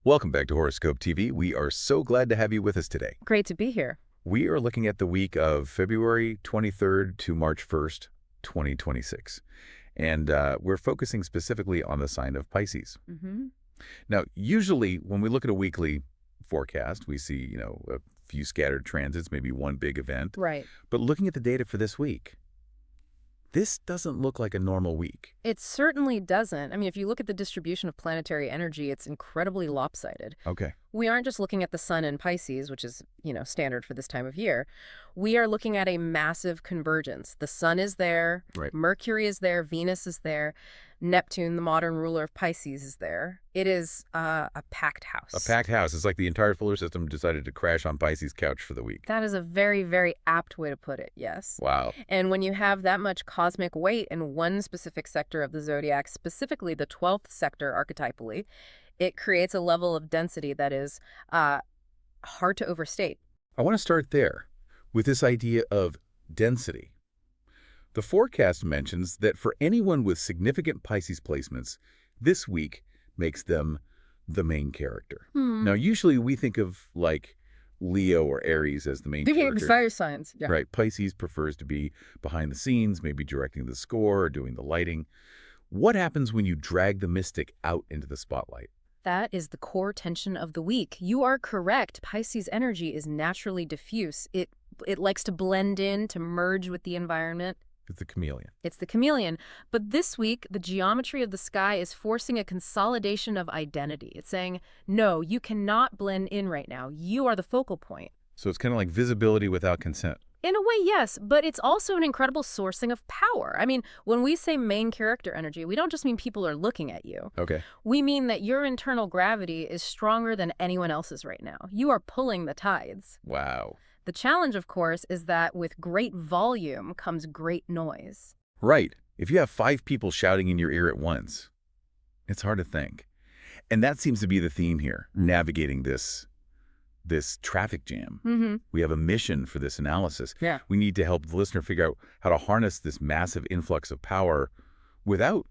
Welcome back to Horoscope TV. We are so glad to have you with us today. Great to be here. We are looking at the week of February 23rd to March 1st, 2026. And we're focusing specifically on the sign of Pisces. Now, usually when we look at a weekly forecast, we see, a few scattered transits, maybe one big event. Right. But looking at the data for this week, this doesn't look like a normal week. It certainly doesn't. I mean, if you look at the distribution of planetary energy, it's incredibly lopsided. Okay. We aren't just looking at the sun in Pisces, which is, standard for this time of year. We are looking at a massive convergence. The sun is there. Right. Mercury is there. Venus is there. Neptune, the modern ruler of Pisces, is there. It is a packed house. A packed house. It's like the entire solar system decided to crash on Pisces' couch for the week. That is a very, very apt way to put it, yes. Wow. And when you have that much cosmic weight in one specific sector of the zodiac, specifically the 12th sector archetypally, it creates a level of density that is hard to overstate. I want to start there with this idea of density. The forecast mentions that for anyone with significant Pisces placements, this week makes them the main character. Now, usually we think of like Leo or Aries as the main character. The fire signs. Yeah. Right. Pisces prefers to be behind the scenes, maybe directing the score or doing the lighting. What happens when you drag the mystic out into the spotlight? That is the core tension of the week. You are correct. Pisces energy is naturally diffuse. It likes to blend in, to merge with the environment. It's the chameleon. It's the chameleon. But this week, the geometry of the sky is forcing a consolidation of identity. It's saying, no, you cannot blend in right now. You are the focal point. So it's kind of like visibility without consent. In a way, yes, but it's also an incredible sourcing of power. I mean, when we say main character energy, we don't just mean people are looking at you. Okay. We mean that your internal gravity is stronger than anyone else's right now. You are pulling the tides. Wow. The challenge, of course, is that with great volume comes great noise. Right. If you have 5 people shouting in your ear at once, it's hard to think. And that seems to be the theme here, navigating this traffic jam. We have a mission for this analysis. Yeah. We need to help the listener figure out how to harness this massive influx of power without,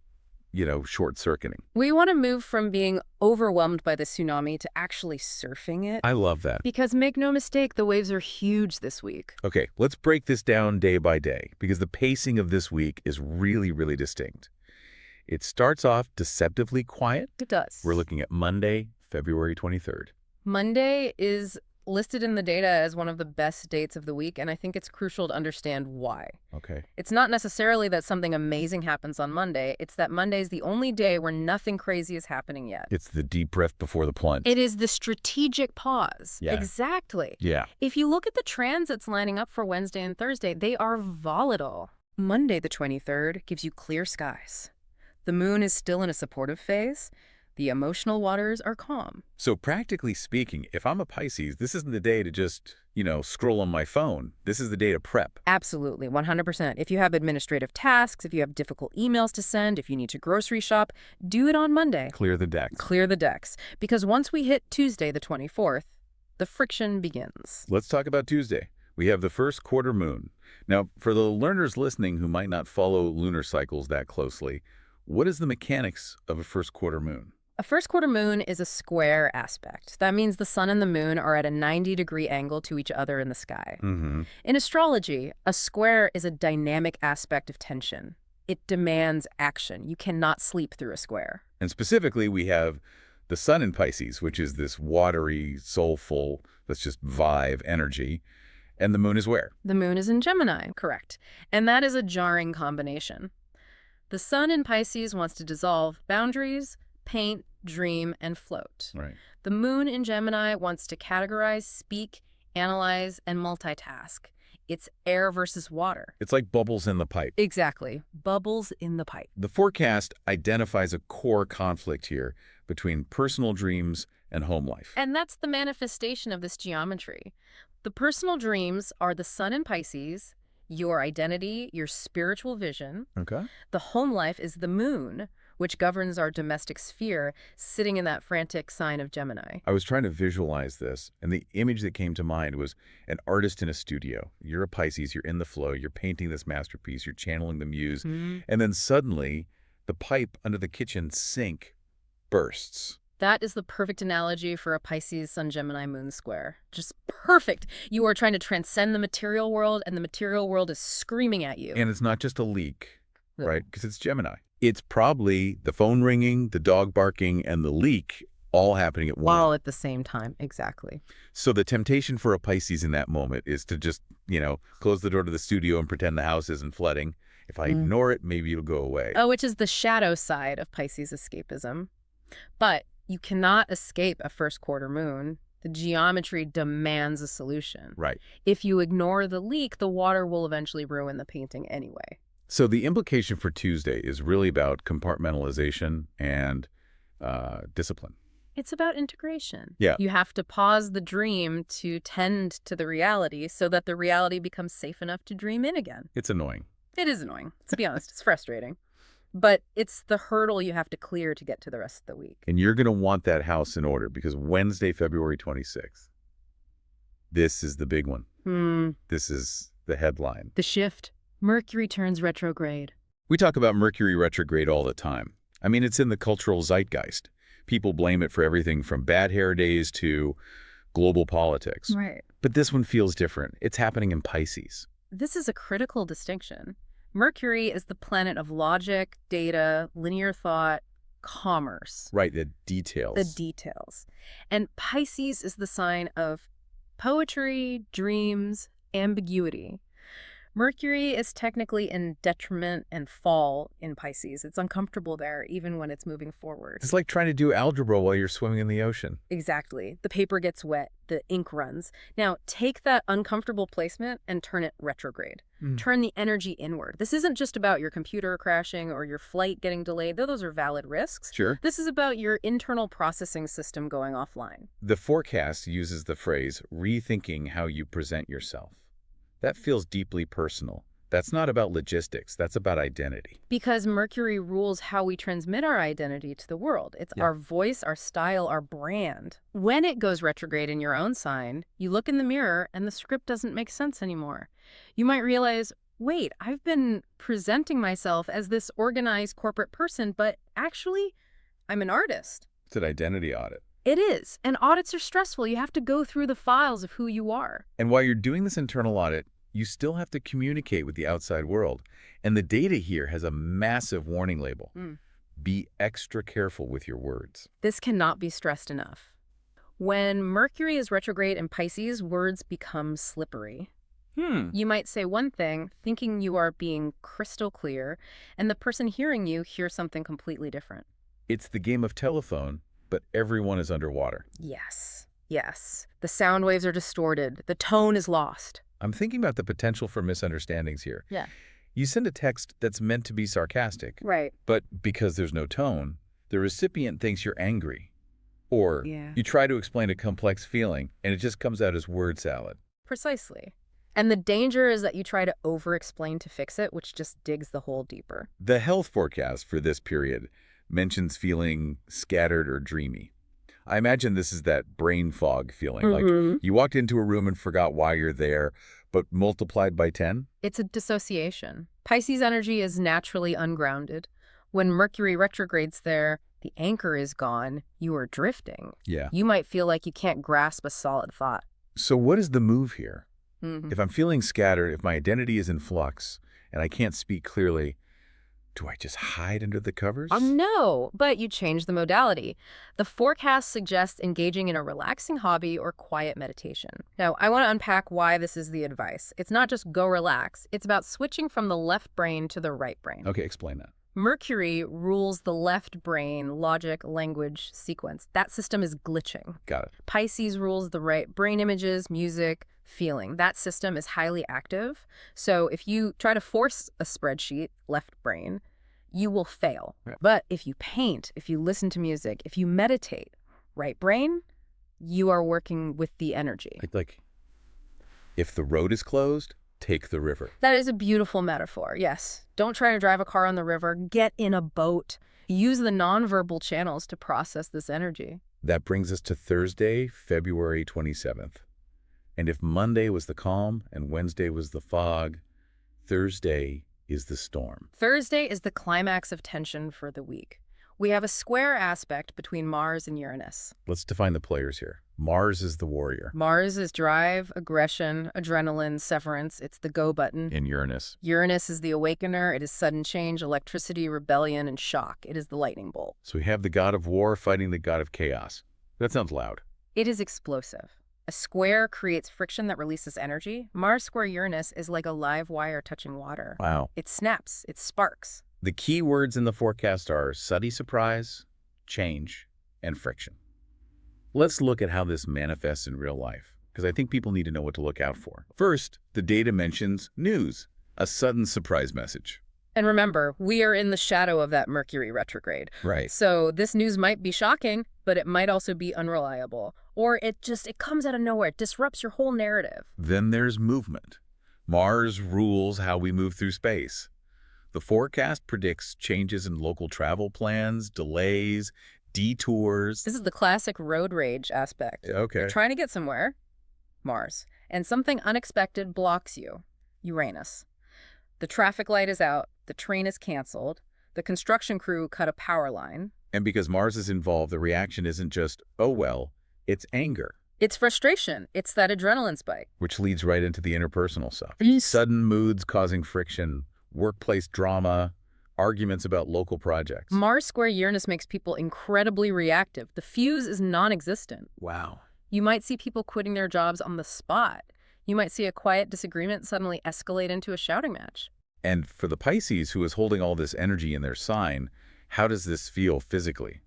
short-circuiting. We want to move from being overwhelmed by the tsunami to actually surfing it. I love that. Because make no mistake, the waves are huge this week. Okay, let's break this down day by day, because the pacing of this week is really, really distinct. It starts off deceptively quiet. It does. We're looking at Monday, February 23rd. Monday is listed in the data as one of the best dates of the week, and I think it's crucial to understand why. Okay. It's not necessarily that something amazing happens on Monday. It's that Monday is the only day where nothing crazy is happening yet. It's the deep breath before the plunge. It is the strategic pause. Yeah. Exactly. Yeah. If you look at the transits lining up for Wednesday and Thursday, they are volatile. Monday, the 23rd, gives you clear skies. The moon is still in a supportive phase. The emotional waters are calm. So practically speaking, if I'm a Pisces, this isn't the day to just, scroll on my phone. This is the day to prep. Absolutely, 100%. If you have administrative tasks, if you have difficult emails to send, if you need to grocery shop, do it on Monday. Clear the decks. Clear the decks. Because once we hit Tuesday, the 24th, the friction begins. Let's talk about Tuesday. We have the first quarter moon. Now, for the learners listening who might not follow lunar cycles that closely, what is the mechanics of a first quarter moon? A first quarter moon is a square aspect. That means the sun and the moon are at a 90-degree angle to each other in the sky. In astrology, a square is a dynamic aspect of tension. It demands action. You cannot sleep through a square. And specifically, we have the sun in Pisces, which is this watery, soulful, let's just vibe energy. And the moon is where? The moon is in Gemini, correct. And that is a jarring combination. The sun in Pisces wants to dissolve boundaries, paint, dream, and float. Right. The moon in Gemini wants to categorize, speak, analyze, and multitask. It's air versus water. It's like bubbles in the pipe. Exactly. Bubbles in the pipe. The forecast identifies a core conflict here between personal dreams and home life. And that's the manifestation of this geometry. The personal dreams are the sun in Pisces, your identity, your spiritual vision. Okay. The home life is the moon, which governs our domestic sphere, sitting in that frantic sign of Gemini. I was trying to visualize this, and the image that came to mind was an artist in a studio. You're a Pisces, you're in the flow, you're painting this masterpiece, you're channeling the muse, and then suddenly the pipe under the kitchen sink bursts. That is the perfect analogy for a Pisces Sun Gemini Moon square. Just perfect. You are trying to transcend the material world, and the material world is screaming at you. And it's not just a leak, Yeah. right? Because it's Gemini. It's probably the phone ringing, the dog barking, and the leak all happening at once. While at the same time, exactly. So the temptation for a Pisces in that moment is to just, close the door to the studio and pretend the house isn't flooding. If I ignore it, maybe it'll go away. Oh, which is the shadow side of Pisces escapism. But you cannot escape a first quarter moon. The geometry demands a solution. Right. If you ignore the leak, the water will eventually ruin the painting anyway. So the implication for Tuesday is really about compartmentalization and discipline. It's about integration. Yeah. You have to pause the dream to tend to the reality so that the reality becomes safe enough to dream in again. It's annoying. It is annoying. To be honest, it's frustrating. But it's the hurdle you have to clear to get to the rest of the week. And you're going to want that house in order because Wednesday, February 26th, this is the big one. This is the headline. The shift. Mercury turns retrograde. We talk about Mercury retrograde all the time. I mean, it's in the cultural zeitgeist. People blame it for everything from bad hair days to global politics. Right. But this one feels different. It's happening in Pisces. This is a critical distinction. Mercury is the planet of logic, data, linear thought, commerce. Right, the details. The details. And Pisces is the sign of poetry, dreams, ambiguity. Mercury is technically in detriment and fall in Pisces. It's uncomfortable there, even when it's moving forward. It's like trying to do algebra while you're swimming in the ocean. Exactly. The paper gets wet, the ink runs. Now, take that uncomfortable placement and turn it retrograde. Turn the energy inward. This isn't just about your computer crashing or your flight getting delayed, though those are valid risks. Sure. This is about your internal processing system going offline. The forecast uses the phrase, rethinking how you present yourself. That feels deeply personal. That's not about logistics. That's about identity. Because Mercury rules how we transmit our identity to the world. It's our voice, our style, our brand. When it goes retrograde in your own sign, you look in the mirror and the script doesn't make sense anymore. You might realize, wait, I've been presenting myself as this organized corporate person, but actually, I'm an artist. It's an identity audit. It is. And audits are stressful. You have to go through the files of who you are. And while you're doing this internal audit, you still have to communicate with the outside world. And the data here has a massive warning label. Be extra careful with your words. This cannot be stressed enough. When Mercury is retrograde in Pisces, words become slippery. You might say one thing, thinking you are being crystal clear, and the person hearing you hears something completely different. It's the game of telephone, but everyone is underwater. Yes, yes. The sound waves are distorted. The tone is lost. I'm thinking about the potential for misunderstandings here. Yeah. You send a text that's meant to be sarcastic, Right. but because there's no tone, the recipient thinks you're angry. Or Yeah. you try to explain a complex feeling, and it just comes out as word salad. Precisely. And the danger is that you try to over-explain to fix it, which just digs the hole deeper. The health forecast for this period mentions feeling scattered or dreamy. I imagine this is that brain fog feeling, like you walked into a room and forgot why you're there, but multiplied by 10? It's a dissociation. Pisces energy is naturally ungrounded. When Mercury retrogrades there, the anchor is gone. You are drifting. Yeah. You might feel like you can't grasp a solid thought. So what is the move here? If I'm feeling scattered, if my identity is in flux, and I can't speak clearly, do I just hide under the covers? No, but you change the modality. The forecast suggests engaging in a relaxing hobby or quiet meditation. Now, I want to unpack why this is the advice. It's not just go relax. It's about switching from the left brain to the right brain. Okay, explain that. Mercury rules the left brain, logic, language, sequence. That system is glitching. Got it. Pisces rules the right brain, images, music, feeling. That system is highly active. So if you try to force a spreadsheet, left brain, you will fail. Right. But if you paint, if you listen to music, if you meditate, right brain, you are working with the energy. Like, if the road is closed, take the river. That is a beautiful metaphor, yes. Don't try to drive a car on the river. Get in a boat. Use the nonverbal channels to process this energy. That brings us to Thursday, February 27th. And if Monday was the calm and Wednesday was the fog, Thursday is the storm. Thursday is the climax of tension for the week. We have a square aspect between Mars and Uranus. Let's define the players here. Mars is the warrior. Mars is drive, aggression, adrenaline, severance. It's the go button. In Uranus. Uranus is the awakener. It is sudden change, electricity, rebellion, and shock. It is the lightning bolt. So we have the god of war fighting the god of chaos. That sounds loud. It is explosive. A square creates friction that releases energy. Mars square Uranus is like a live wire touching water. Wow. It snaps. It sparks. The key words in the forecast are sudden surprise, change, and friction. Let's look at how this manifests in real life, because I think people need to know what to look out for. First, the data mentions news, a sudden surprise message. And remember, we are in the shadow of that Mercury retrograde. Right. So this news might be shocking, but it might also be unreliable. Or it comes out of nowhere. It disrupts your whole narrative. Then there's movement. Mars rules how we move through space. The forecast predicts changes in local travel plans, delays, detours. This is the classic road rage aspect. Okay. You're trying to get somewhere, Mars, and something unexpected blocks you, Uranus. The traffic light is out, the train is canceled, the construction crew cut a power line. And because Mars is involved, the reaction isn't just, oh well, it's anger. It's frustration. It's that adrenaline spike. Which leads right into the interpersonal stuff. Yes. Sudden moods causing friction, workplace drama, arguments about local projects. Mars square Uranus makes people incredibly reactive. The fuse is non-existent. Wow. You might see people quitting their jobs on the spot. You might see a quiet disagreement suddenly escalate into a shouting match. And for the Pisces, who is holding all this energy in their sign, how does this feel physically?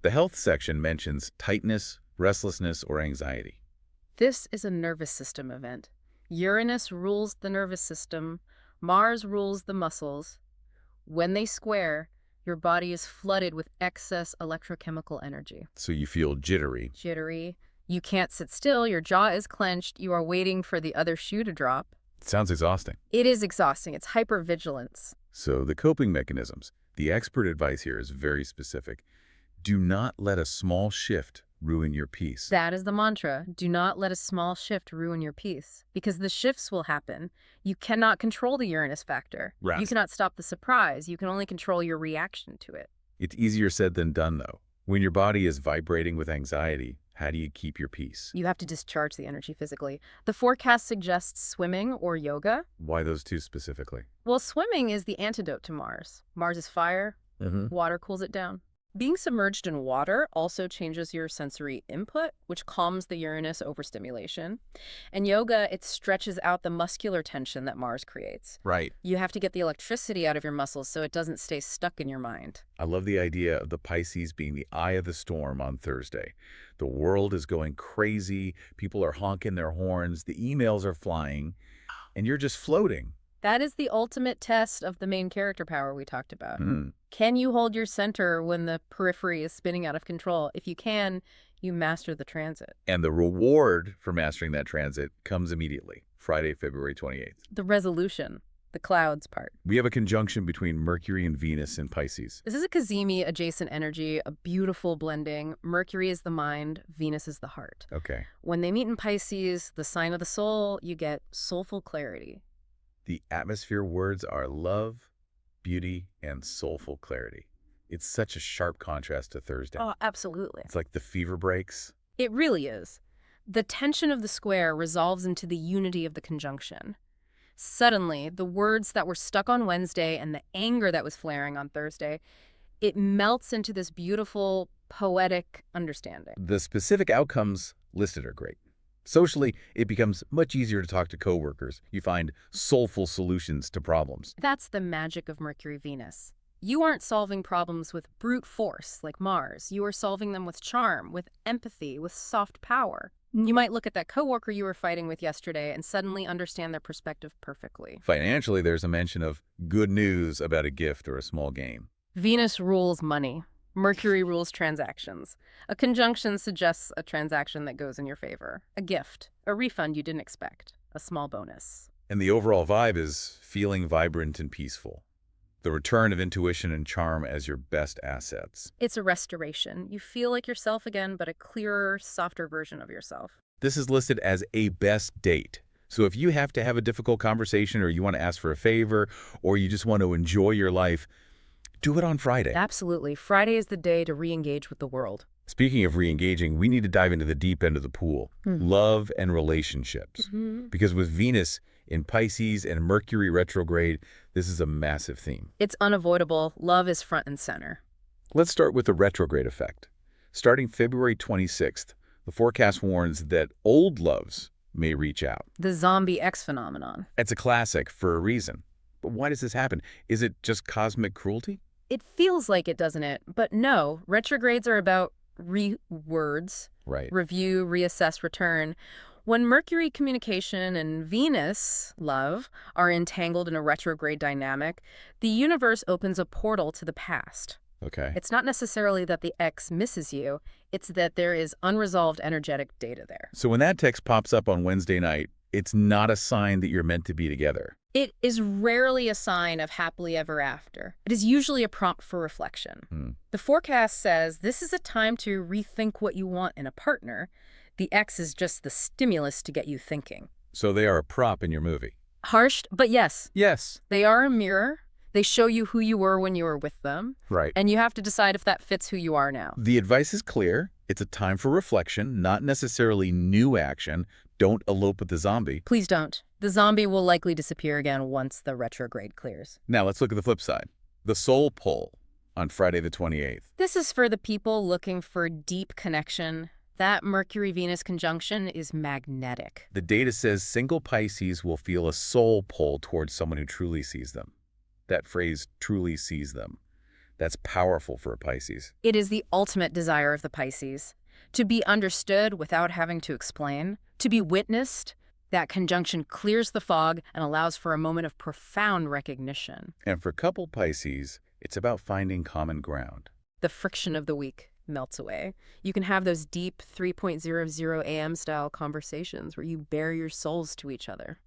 The health section mentions tightness, restlessness, or anxiety. This is a nervous system event. Uranus rules the nervous system. Mars rules the muscles. When they square, your body is flooded with excess electrochemical energy. So you feel jittery. Jittery. You can't sit still. Your jaw is clenched. You are waiting for the other shoe to drop. It sounds exhausting. It is exhausting. It's hypervigilance. So the coping mechanisms. The expert advice here is very specific. Do not let a small shift ruin your peace. That is the mantra. Do not let a small shift ruin your peace. Because the shifts will happen. You cannot control the Uranus factor. Right. You cannot stop the surprise. You can only control your reaction to it. It's easier said than done, though. When your body is vibrating with anxiety, how do you keep your peace? You have to discharge the energy physically. The forecast suggests swimming or yoga. Why those two specifically? Well, swimming is the antidote to Mars. Mars is fire. Water cools it down. Being submerged in water also changes your sensory input, which calms the Uranus overstimulation. And yoga, it stretches out the muscular tension that Mars creates. Right. You have to get the electricity out of your muscles so it doesn't stay stuck in your mind. I love the idea of the Pisces being the eye of the storm on Thursday. The world is going crazy. People are honking their horns. The emails are flying. And you're just floating. That is the ultimate test of the main character power we talked about. Can you hold your center when the periphery is spinning out of control? If you can, you master the transit. And the reward for mastering that transit comes immediately, Friday, February 28th. The resolution, the clouds part. We have a conjunction between Mercury and Venus in Pisces. This is a Cazimi adjacent energy, a beautiful blending. Mercury is the mind, Venus is the heart. Okay. When they meet in Pisces, the sign of the soul, you get soulful clarity. The atmosphere words are love, beauty, and soulful clarity. It's such a sharp contrast to Thursday. Oh, absolutely. It's like the fever breaks. It really is. The tension of the square resolves into the unity of the conjunction. Suddenly, the words that were stuck on Wednesday and the anger that was flaring on Thursday, it melts into this beautiful, poetic understanding. The specific outcomes listed are great. Socially, it becomes much easier to talk to coworkers. You find soulful solutions to problems. That's the magic of Mercury-Venus. You aren't solving problems with brute force like Mars. You are solving them with charm, with empathy, with soft power. You might look at that coworker you were fighting with yesterday and suddenly understand their perspective perfectly. Financially, there's a mention of good news about a gift or a small gain. Venus rules money. Mercury rules transactions. A conjunction suggests a transaction that goes in your favor. A gift, a refund you didn't expect, a small bonus. And the overall vibe is feeling vibrant and peaceful. The return of intuition and charm as your best assets. It's a restoration. You feel like yourself again, but a clearer, softer version of yourself. This is listed as a best date. So if you have to have a difficult conversation or you want to ask for a favor or you just want to enjoy your life, Do it on Friday. Absolutely. Friday is the day to re-engage with the world. Speaking of re-engaging, we need to dive into the deep end of the pool, love and relationships. Because with Venus in Pisces and Mercury retrograde, this is a massive theme. It's unavoidable. Love is front and center. Let's start with the retrograde effect. Starting February 26th, the forecast warns that old loves may reach out. The zombie X phenomenon. It's a classic for a reason. But why does this happen? Is it just cosmic cruelty? It feels like it, doesn't it? But no, retrogrades are about rewords, Right. review, reassess, return. When Mercury communication and Venus love are entangled in a retrograde dynamic, the universe opens a portal to the past. Okay. It's not necessarily that the X misses you, it's that there is unresolved energetic data there. So when that text pops up on Wednesday night, it's not a sign that you're meant to be together. It is rarely a sign of happily ever after. It is usually a prompt for reflection. The forecast says this is a time to rethink what you want in a partner. The X is just the stimulus to get you thinking. So they are a prop in your movie. Harsh, but yes. Yes. They are a mirror. They show you who you were when you were with them. Right. And you have to decide if that fits who you are now. The advice is clear. It's a time for reflection, not necessarily new action. Don't elope with the zombie. Please don't. The zombie will likely disappear again once the retrograde clears. Now let's look at the flip side. The soul pull on Friday the 28th. This is for the people looking for deep connection. That Mercury-Venus conjunction is magnetic. The data says single Pisces will feel a soul pull towards someone who truly sees them. That phrase, truly sees them. That's powerful for a Pisces. It is the ultimate desire of the Pisces. To be understood without having to explain, to be witnessed. That conjunction clears the fog and allows for a moment of profound recognition. And for couple Pisces, it's about finding common ground. The friction of the week melts away. You can have those deep 3.00 a.m. style conversations where you bare your souls to each other.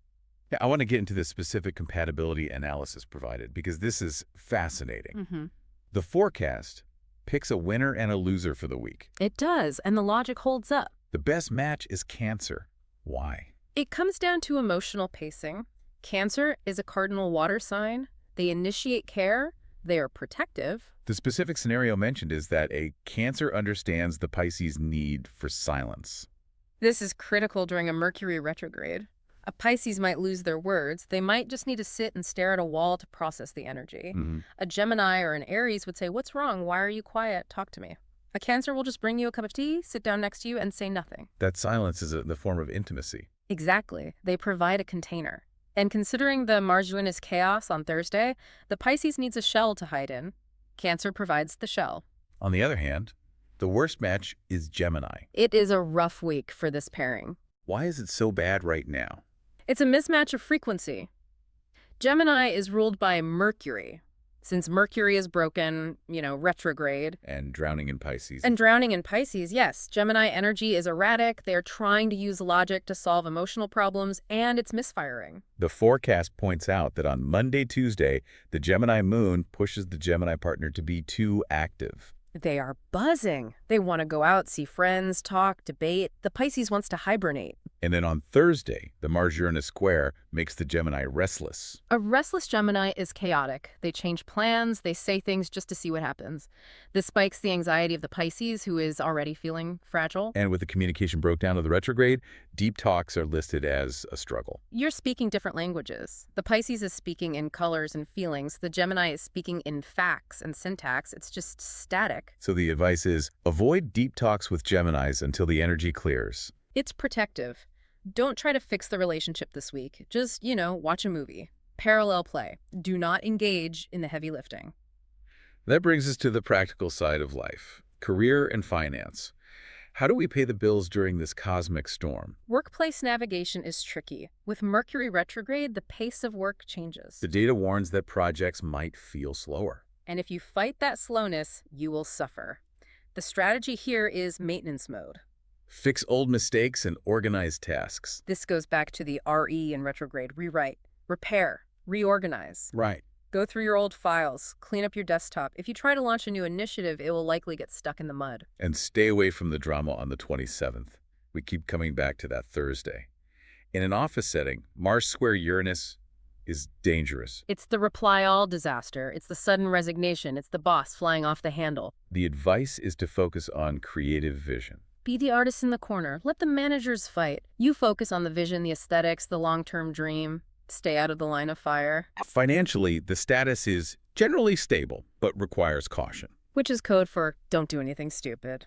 Yeah, I want to get into the specific compatibility analysis provided because this is fascinating. The forecast picks a winner and a loser for the week. It does, and the logic holds up. The best match is Cancer. Why? It comes down to emotional pacing. Cancer is a cardinal water sign. They initiate care. They are protective. The specific scenario mentioned is that a Cancer understands the Pisces' need for silence. This is critical during a Mercury retrograde. A Pisces might lose their words. They might just need to sit and stare at a wall to process the energy. A Gemini or an Aries would say, "What's wrong? Why are you quiet? Talk to me." A Cancer will just bring you a cup of tea, sit down next to you, and say nothing. That silence is the form of intimacy. Exactly. They provide a container. And considering the Mars-Uranus chaos on Thursday, the Pisces needs a shell to hide in. Cancer provides the shell. On the other hand, the worst match is Gemini. It is a rough week for this pairing. Why is it so bad right now? It's a mismatch of frequency. Gemini is ruled by Mercury. Since Mercury is broken, retrograde. And drowning in Pisces. And drowning in Pisces, yes. Gemini energy is erratic. They're trying to use logic to solve emotional problems, and it's misfiring. The forecast points out that on Monday, Tuesday, the Gemini moon pushes the Gemini partner to be too active. They are buzzing. They want to go out, see friends, talk, debate. The Pisces wants to hibernate. And then on Thursday, the Mars-Uranus square makes the Gemini restless. A restless Gemini is chaotic. They change plans, they say things just to see what happens. This spikes the anxiety of the Pisces, who is already feeling fragile. And with the communication broke down of the retrograde, deep talks are listed as a struggle. You're speaking different languages. The Pisces is speaking in colors and feelings. The Gemini is speaking in facts and syntax. It's just static. So the advice is avoid deep talks with Geminis until the energy clears. It's protective. Don't try to fix the relationship this week. Just, watch a movie. Parallel play. Do not engage in the heavy lifting. That brings us to the practical side of life, career and finance. How do we pay the bills during this cosmic storm? Workplace navigation is tricky. With Mercury retrograde, the pace of work changes. The data warns that projects might feel slower. And if you fight that slowness, you will suffer. The strategy here is maintenance mode. Fix old mistakes and organize tasks. This goes back to the RE in retrograde. Rewrite, repair, reorganize. Right. Go through your old files, clean up your desktop. If you try to launch a new initiative, it will likely get stuck in the mud. And stay away from the drama on the 27th. We keep coming back to that Thursday. In an office setting, Mars square Uranus is dangerous. It's the reply-all disaster. It's the sudden resignation. It's the boss flying off the handle. The advice is to focus on creative vision. Be the artist in the corner. Let the managers fight. You focus on the vision, the aesthetics, the long-term dream. Stay out of the line of fire. Financially, the status is generally stable, but requires caution. Which is code for don't do anything stupid.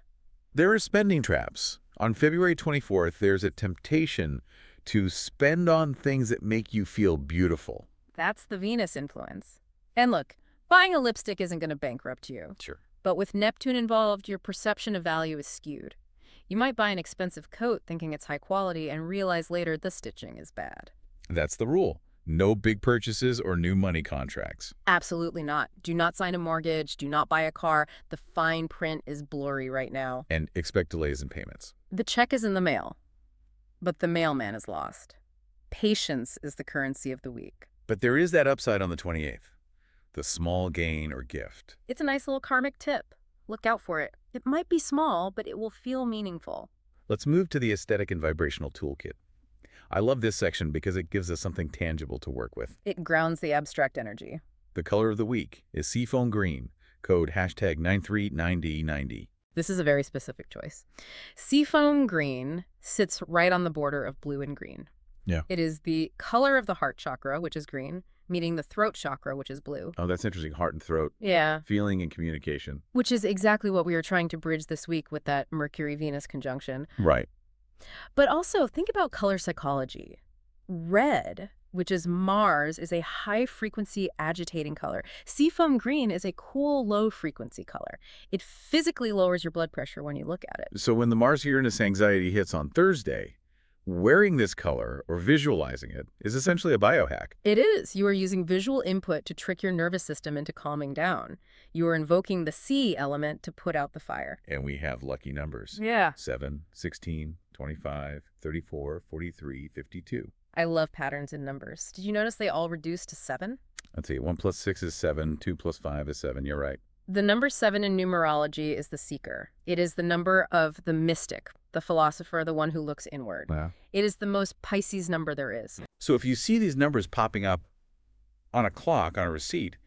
There are spending traps. On February 24th, there's a temptation to spend on things that make you feel beautiful. That's the Venus influence. And look, buying a lipstick isn't going to bankrupt you. Sure. But with Neptune involved, your perception of value is skewed. You might buy an expensive coat thinking it's high quality and realize later the stitching is bad. That's the rule. No big purchases or new money contracts. Absolutely not. Do not sign a mortgage. Do not buy a car. The fine print is blurry right now. And expect delays in payments. The check is in the mail, but the mailman is lost. Patience is the currency of the week. But there is that upside on the 28th. The small gain or gift. It's a nice little karmic tip. Look out for it. It might be small, but it will feel meaningful. Let's move to the aesthetic and vibrational toolkit. I love this section because it gives us something tangible to work with. It grounds the abstract energy. The color of the week is seafoam green, code #939090. This is a very specific choice. Seafoam green sits right on the border of blue and green. Yeah. It is the color of the heart chakra, which is green, meeting the throat chakra, which is blue. Oh, that's interesting. Heart and throat. Yeah. Feeling and communication. Which is exactly what we were trying to bridge this week with that Mercury-Venus conjunction. Right. But also, think about color psychology. Red, which is Mars, is a high-frequency agitating color. Seafoam green is a cool, low-frequency color. It physically lowers your blood pressure when you look at it. So when the Mars-Uranus anxiety hits on Thursday, wearing this color or visualizing it is essentially a biohack. It is. You are using visual input to trick your nervous system into calming down. You are invoking the sea element to put out the fire. And we have lucky numbers. Yeah. 7, 16, 25, 34, 43, 52. I love patterns in numbers. Did you notice they all reduce to 7? Let's see. 1 plus 6 is 7. 2 plus 5 is 7. You're right. The number 7 in numerology is the seeker. It is the number of the mystic, the philosopher, the one who looks inward. Wow. It is the most Pisces number there is. So if you see these numbers popping up on a clock, on a receipt,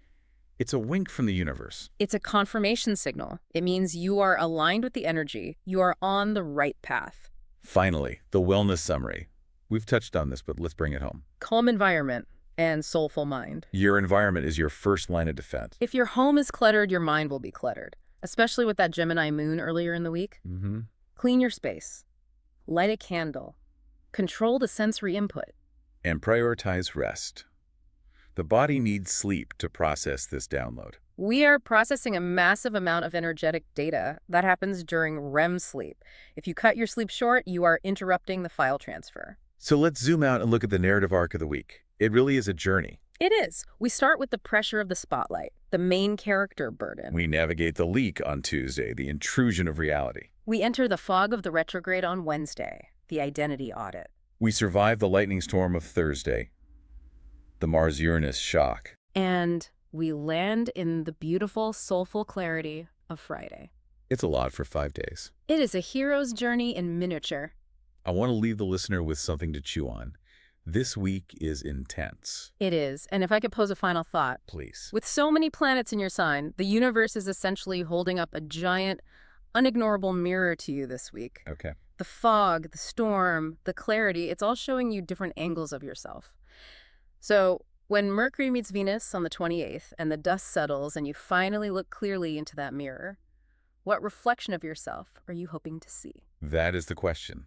it's a wink from the universe. It's a confirmation signal. It means you are aligned with the energy. You are on the right path. Finally, the wellness summary. We've touched on this, but let's bring it home. Calm environment and soulful mind. Your environment is your first line of defense. If your home is cluttered, your mind will be cluttered, especially with that Gemini moon earlier in the week. Mm-hmm. Clean your space. Light a candle. Control the sensory input. And prioritize rest. The body needs sleep to process this download. We are processing a massive amount of energetic data that happens during REM sleep. If you cut your sleep short, you are interrupting the file transfer. So let's zoom out and look at the narrative arc of the week. It really is a journey. It is. We start with the pressure of the spotlight, the main character burden. We navigate the leak on Tuesday, the intrusion of reality. We enter the fog of the retrograde on Wednesday, the identity audit. We survive the lightning storm of Thursday, the Mars-Uranus shock. And we land in the beautiful, soulful clarity of Friday. It's a lot for 5 days. It is a hero's journey in miniature. I want to leave the listener with something to chew on. This week is intense. It is. And if I could pose a final thought. Please. With so many planets in your sign, the universe is essentially holding up a giant, unignorable mirror to you this week. Okay. The fog, the storm, the clarity, it's all showing you different angles of yourself. So when Mercury meets Venus on the 28th and the dust settles and you finally look clearly into that mirror, what reflection of yourself are you hoping to see? That is the question.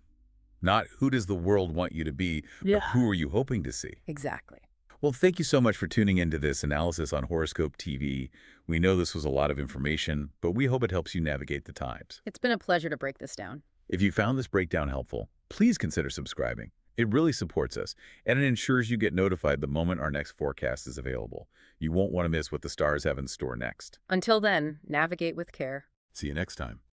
Not who does the world want you to be, but who are you hoping to see? Exactly. Well, thank you so much for tuning into this analysis on Horoscope TV. We know this was a lot of information, but we hope it helps you navigate the times. It's been a pleasure to break this down. If you found this breakdown helpful, please consider subscribing. It really supports us, and it ensures you get notified the moment our next forecast is available. You won't want to miss what the stars have in store next. Until then, navigate with care. See you next time.